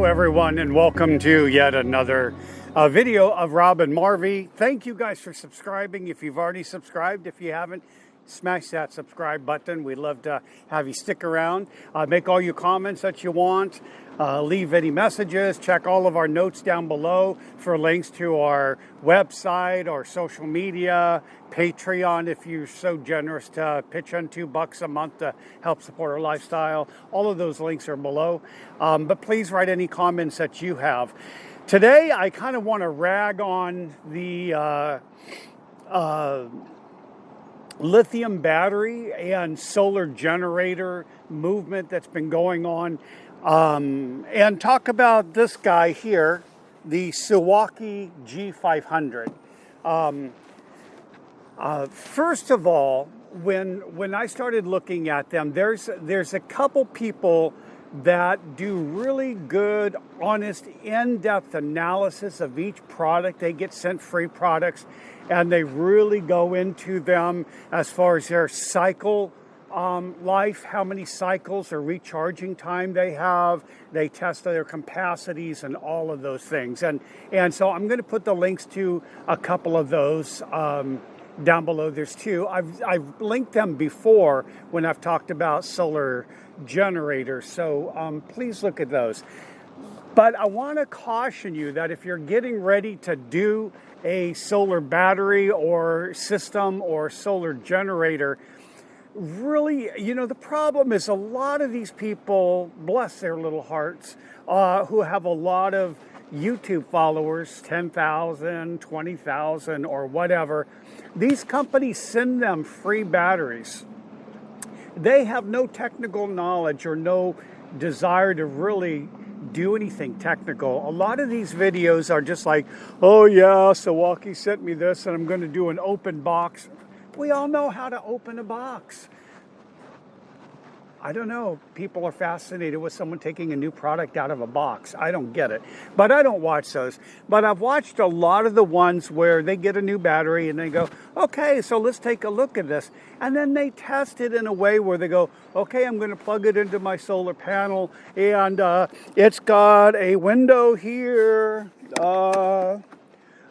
everyone, and welcome to yet another video of Rob and Marvy. Thank you guys for subscribing. If you've already subscribed, if you haven't, smash that subscribe button. We'd love to have you stick around. Make all your comments that you want. Leave any messages. Check all of our notes down below for links to our website, our social media, Patreon, if you're so generous to pitch in $2 a month to help support our lifestyle. All of those links are below. But please write any comments that you have. Today, I kind of want to rag on the lithium battery and solar generator movement that's been going on, and talk about this guy here, the SUOAKI G500. First of all, when I started looking at them, there's a couple people that do really good, honest, in-depth analysis of each product. They get sent free products, and they really go into them as far as their cycle life, how many cycles or recharging time they have. They test their capacities and all of those things. And so I'm going to put the links to a couple of those down below. There's two. I've linked them before when I've talked about solar generators, so please look at those. But I want to caution you that if you're getting ready to do a solar battery or system or solar generator, really, the problem is a lot of these people, bless their little hearts, who have a lot of YouTube followers, 10,000, 20,000, or whatever, these companies send them free batteries. They have no technical knowledge or no desire to really do anything technical. A lot of these videos are just like, oh yeah, SUOAKI sent me this and I'm going to do an open box. We all know how to open a box. I don't know. People are fascinated with someone taking a new product out of a box. I don't get it. But I don't watch those. But I've watched a lot of the ones where they get a new battery and they go, okay, so let's take a look at this. And then they test it in a way where they go, okay, I'm going to plug it into my solar panel. And it's got a window here. Let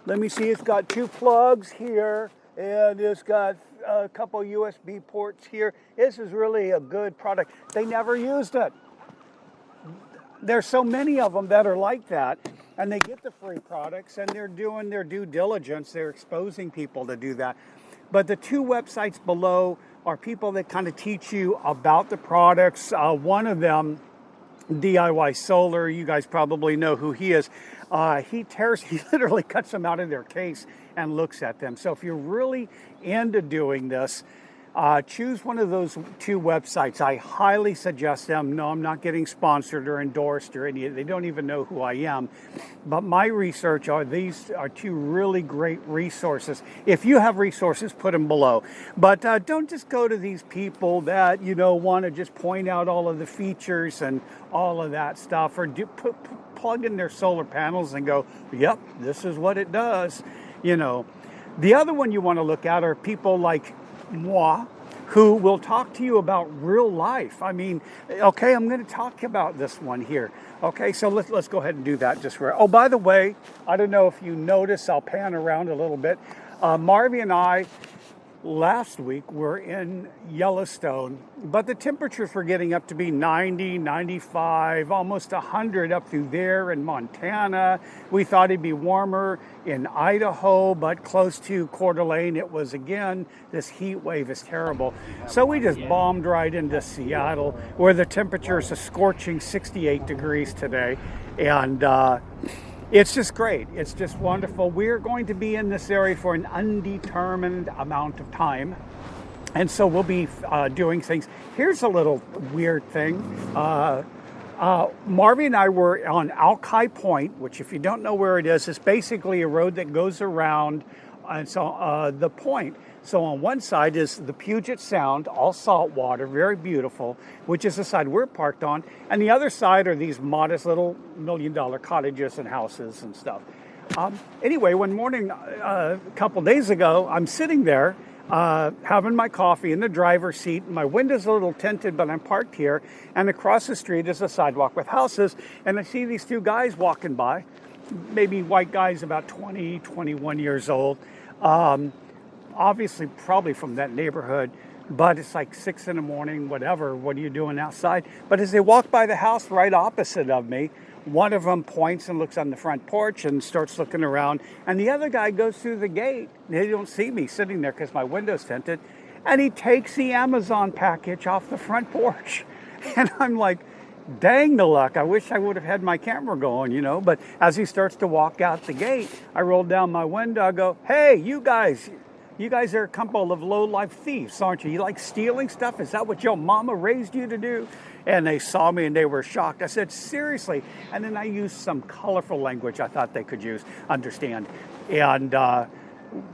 me see. It's got 2 plugs here. And it's got a couple USB ports here. This is really a good product. They never used it. There's so many of them that are like that, and they get the free products, and they're doing their due diligence. They're exposing people to do that. But the 2 websites below are people that kind of teach you about the products. One of them, DIY Solar, you guys probably know who he is. He literally cuts them out of their case and looks at them. So if you're really into doing this, choose one of those 2 websites. I highly suggest them. No, I'm not getting sponsored or endorsed or any. They don't even know who I am. But my research these are 2 really great resources. If you have resources, put them below. But don't just go to these people that want to just point out all of the features and all of that stuff, or plug in their solar panels and go, yep, this is what it does. The other one you want to look at are people like moi, who will talk to you about real life. I mean, okay, I'm going to talk about this one here. Okay, so let's go ahead and do that just for. Oh, by the way, I don't know if you notice, I'll pan around a little bit. Marvy and I last week were in Yellowstone, but the temperatures were getting up to be 90, 95, almost 100 up through there in Montana. We thought it'd be warmer in Idaho, but close to Coeur d'Alene, it was again, this heat wave is terrible. So we just bombed right into Seattle, where the temperature is a scorching 68 degrees today. And it's just great. It's just wonderful. We're going to be in this area for an undetermined amount of time. And so we'll be doing things. Here's a little weird thing. Marvy and I were on Alki Point, which if you don't know where it is basically a road that goes around the point. So on one side is the Puget Sound, all salt water, very beautiful, which is the side we're parked on. And the other side are these modest little $1 million cottages and houses and stuff. Anyway, one morning, a couple days ago, I'm sitting there. having my coffee in the driver's seat. My window's a little tinted, but I'm parked here. And across the street is a sidewalk with houses. And I see these two guys walking by, maybe white guys about 20, 21 years old. Obviously, probably from that neighborhood. But it's like 6 in the morning, whatever. What are you doing outside? But as they walk by the house right opposite of me, one of them points and looks on the front porch and starts looking around. And the other guy goes through the gate. They don't see me sitting there because my window's tinted. And he takes the Amazon package off the front porch. And I'm like, dang the luck. I wish I would have had my camera going, you know. But as he starts to walk out the gate, I roll down my window. I go, hey, you guys are a couple of low-life thieves, aren't you? You like stealing stuff? Is that what your mama raised you to do? And they saw me and they were shocked. I said, seriously? And then I used some colorful language I thought they could understand. And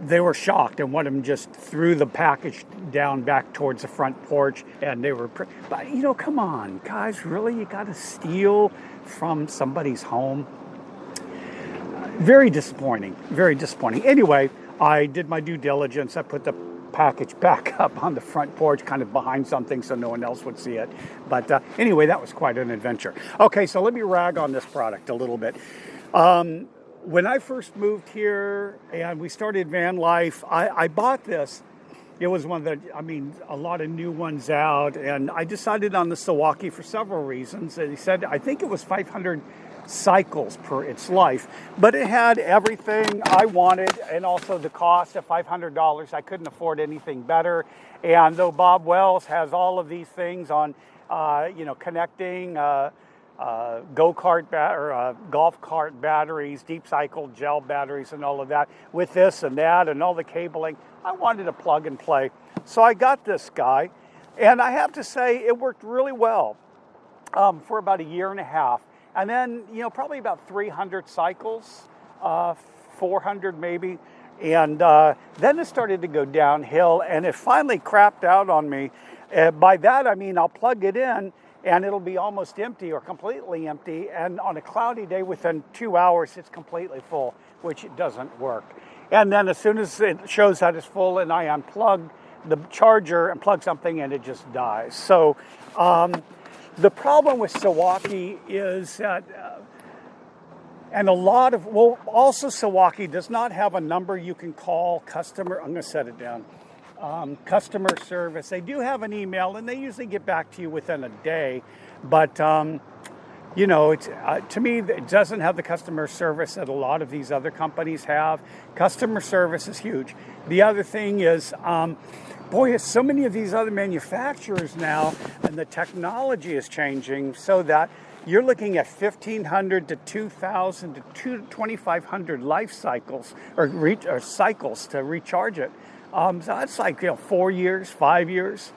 they were shocked. And one of them just threw the package down back towards the front porch. And they were, but you know, come on, guys, really? You got to steal from somebody's home? Very disappointing, very disappointing. Anyway, I did my due diligence. I put the package back up on the front porch, kind of behind something so no one else would see it. But anyway, that was quite an adventure. Okay, so let me rag on this product a little bit. When I first moved here and we started van life, I bought this. It was one of a lot of new ones out. And I decided on the SUOAKI for several reasons. And he said, I think it was 500 cycles per its life, but it had everything I wanted and also the cost of $500. I couldn't afford anything better. And though Bob Wells has all of these things on, connecting go-kart or golf cart batteries, deep cycle gel batteries and all of that with this and that and all the cabling, I wanted a plug and play. So I got this guy, and I have to say it worked really well for about a year and a half. And then, probably about 300 cycles, 400 maybe. And then it started to go downhill, and it finally crapped out on me. By that, I mean, I'll plug it in, and it'll be almost empty or completely empty. And on a cloudy day, within 2 hours, it's completely full, which it doesn't work. And then as soon as it shows that it's full and I unplug the charger and plug something in, it just dies. So, the problem with SUOAKI is that, also SUOAKI does not have a number you can call customer. I'm going to set it down. Customer service. They do have an email, and they usually get back to you within a day. But it's to me, it doesn't have the customer service that a lot of these other companies have. Customer service is huge. The other thing is, so many of these other manufacturers now, and the technology is changing so that you're looking at 1,500 to 2,000 to 2,500 life cycles or cycles to recharge it. So that's like 4 years, 5 years.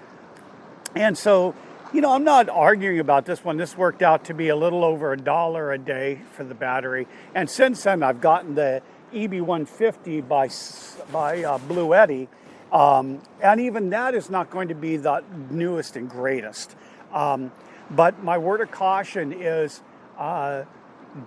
And so, I'm not arguing about this one. This worked out to be a little over $1 a day for the battery. And since then, I've gotten the EB150 by Blue Eddy. And even that is not going to be the newest and greatest. But my word of caution is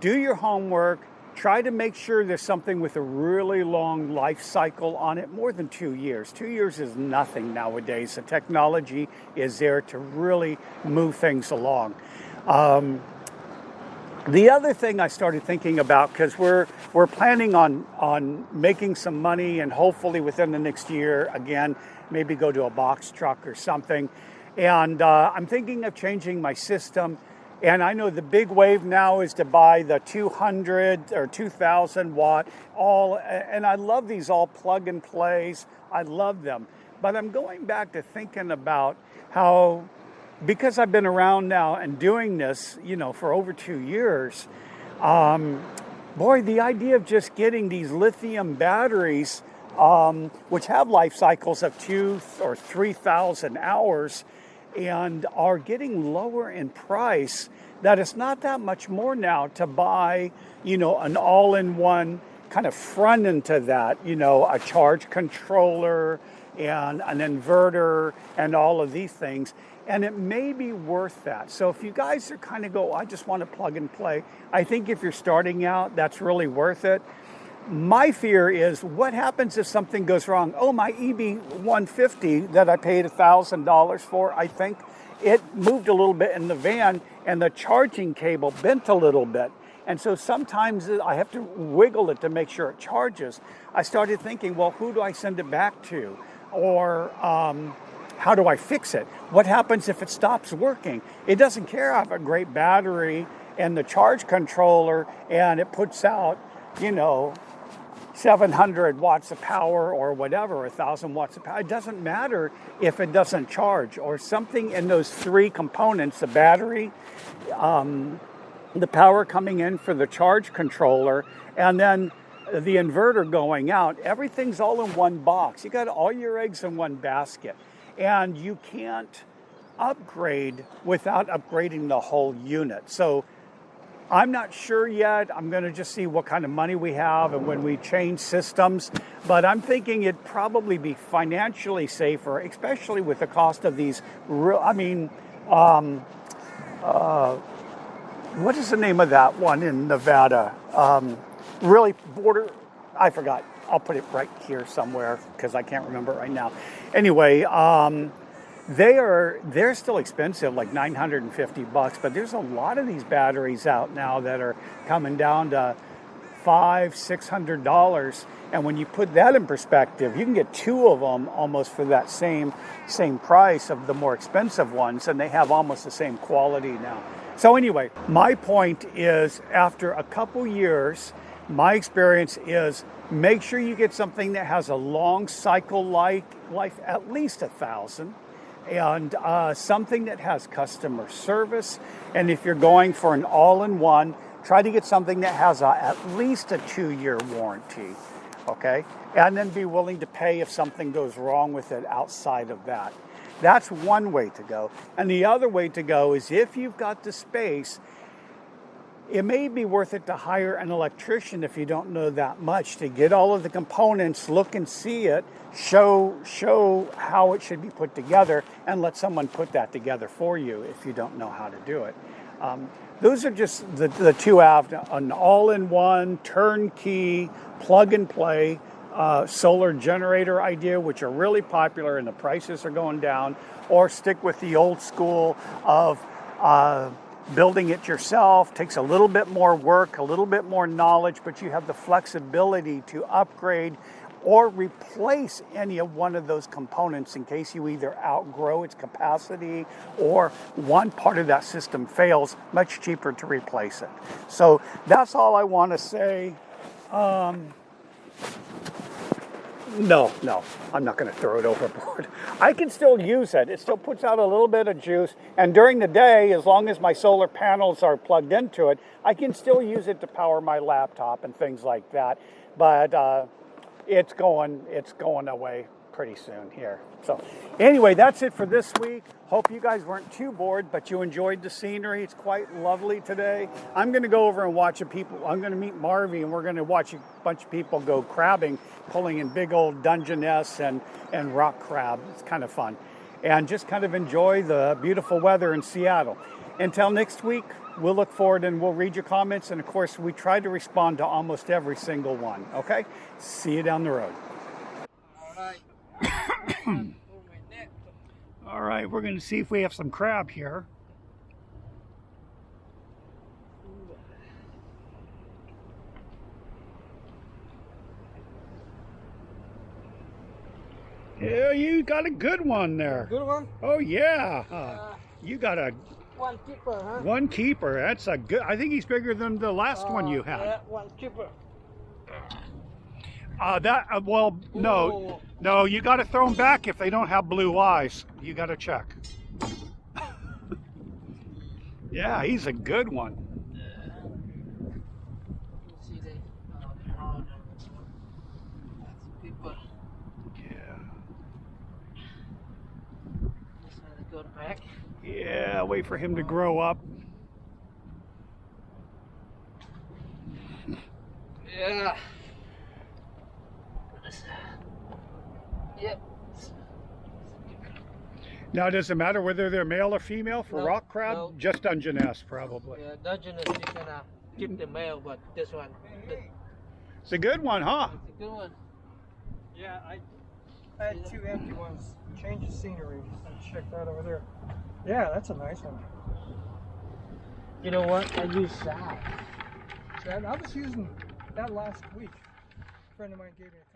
do your homework. Try to make sure there's something with a really long life cycle on it, more than 2 years. 2 years is nothing nowadays. The technology is there to really move things along. The other thing I started thinking about, because we're planning on making some money and hopefully within the next year, again, maybe go to a box truck or something. And I'm thinking of changing my system. And I know the big wave now is to buy the 200 or 2,000 watt and I love these all plug and plays. I love them. But I'm going back to thinking about how, because I've been around now and doing this, for over 2 years, the idea of just getting these lithium batteries, which have life cycles of 2,000 or 3,000 hours, and are getting lower in price, that it's not that much more now to buy, an all-in-one kind of front end to that, a charge controller and an inverter and all of these things. And it may be worth that. So if you guys are I just want to plug and play, I think if you're starting out, that's really worth it. my fear is, what happens if something goes wrong? Oh, my EB150 that I paid $1,000 for, I think, it moved a little bit in the van and the charging cable bent a little bit. And so sometimes I have to wiggle it to make sure it charges. I started thinking, well, who do I send it back to? Or how do I fix it? What happens if it stops working? It doesn't care. I have a great battery and the charge controller, and it puts out, 700 watts of power or whatever, 1,000 watts of power. It doesn't matter if it doesn't charge, or something in those three components, the battery, the power coming in for the charge controller, and then the inverter going out. Everything's all in one box. You got all your eggs in one basket, and you can't upgrade without upgrading the whole unit. So I'm not sure yet. I'm going to just see what kind of money we have and when we change systems. But I'm thinking it'd probably be financially safer, especially with the cost of these. What is the name of that one in Nevada? I forgot. I'll put it right here somewhere because I can't remember it right now. Anyway, they're still expensive, like $950, but there's a lot of these batteries out now that are coming down to $500-600. And when you put that in perspective, you can get two of them almost for that same price of the more expensive ones, and they have almost the same quality now. So anyway, my point is, after a couple years, my experience is make sure you get something that has a long cycle life, at least 1,000. And something that has customer service. And if you're going for an all-in-one, try to get something that has at least a 2-year warranty, okay? And then be willing to pay if something goes wrong with it outside of that. That's one way to go. And the other way to go is, if you've got the space, it may be worth it to hire an electrician if you don't know that much, to get all of the components, look and see it, show how it should be put together, and let someone put that together for you if you don't know how to do it. Those are just the two out, an all-in-one, turnkey, plug-and-play solar generator idea, which are really popular and the prices are going down, or stick with the old school of building it yourself. Takes a little bit more work, a little bit more knowledge, but you have the flexibility to upgrade or replace any of one of those components in case you either outgrow its capacity or one part of that system fails. Much cheaper to replace it. So that's all I want to say. No, I'm not going to throw it overboard. I can still use it. It still puts out a little bit of juice. And during the day, as long as my solar panels are plugged into it, I can still use it to power my laptop and things like that. But it's going away pretty soon here. So anyway, that's it for this week. Hope you guys weren't too bored, but you enjoyed the scenery. It's quite lovely today. I'm going to go over and watch I'm going to meet Marvy, and we're going to watch a bunch of people go crabbing, pulling in big old Dungeness and rock crab. It's kind of fun. And just kind of enjoy the beautiful weather in Seattle. Until next week, we'll look forward and we'll read your comments. And of course, we try to respond to almost every single one. Okay? See you down the road. All right, we're going to see if we have some crab here. Yeah, you got a good one there. Good one? Oh, yeah. You got a... One keeper, huh? One keeper. That's a good... I think he's bigger than the last one you had. Yeah, one keeper. No, you got to throw them back if they don't have blue eyes. You got to check. Yeah, he's a good one. See the keeper. Yeah. Just want to go back. Yeah, wait for him to grow up. Yeah. Yep. Now, does it matter whether they're male or female for No, rock crab? no. Just Dungeness, probably. Yeah, Dungeness you can keep the male, but this one. It's a good one, huh? It's a good one. Yeah, I had 2 empty ones. Change of scenery. I checked that over there. Yeah, that's a nice one. You know what? I used that. I was using that last week. A friend of mine gave me a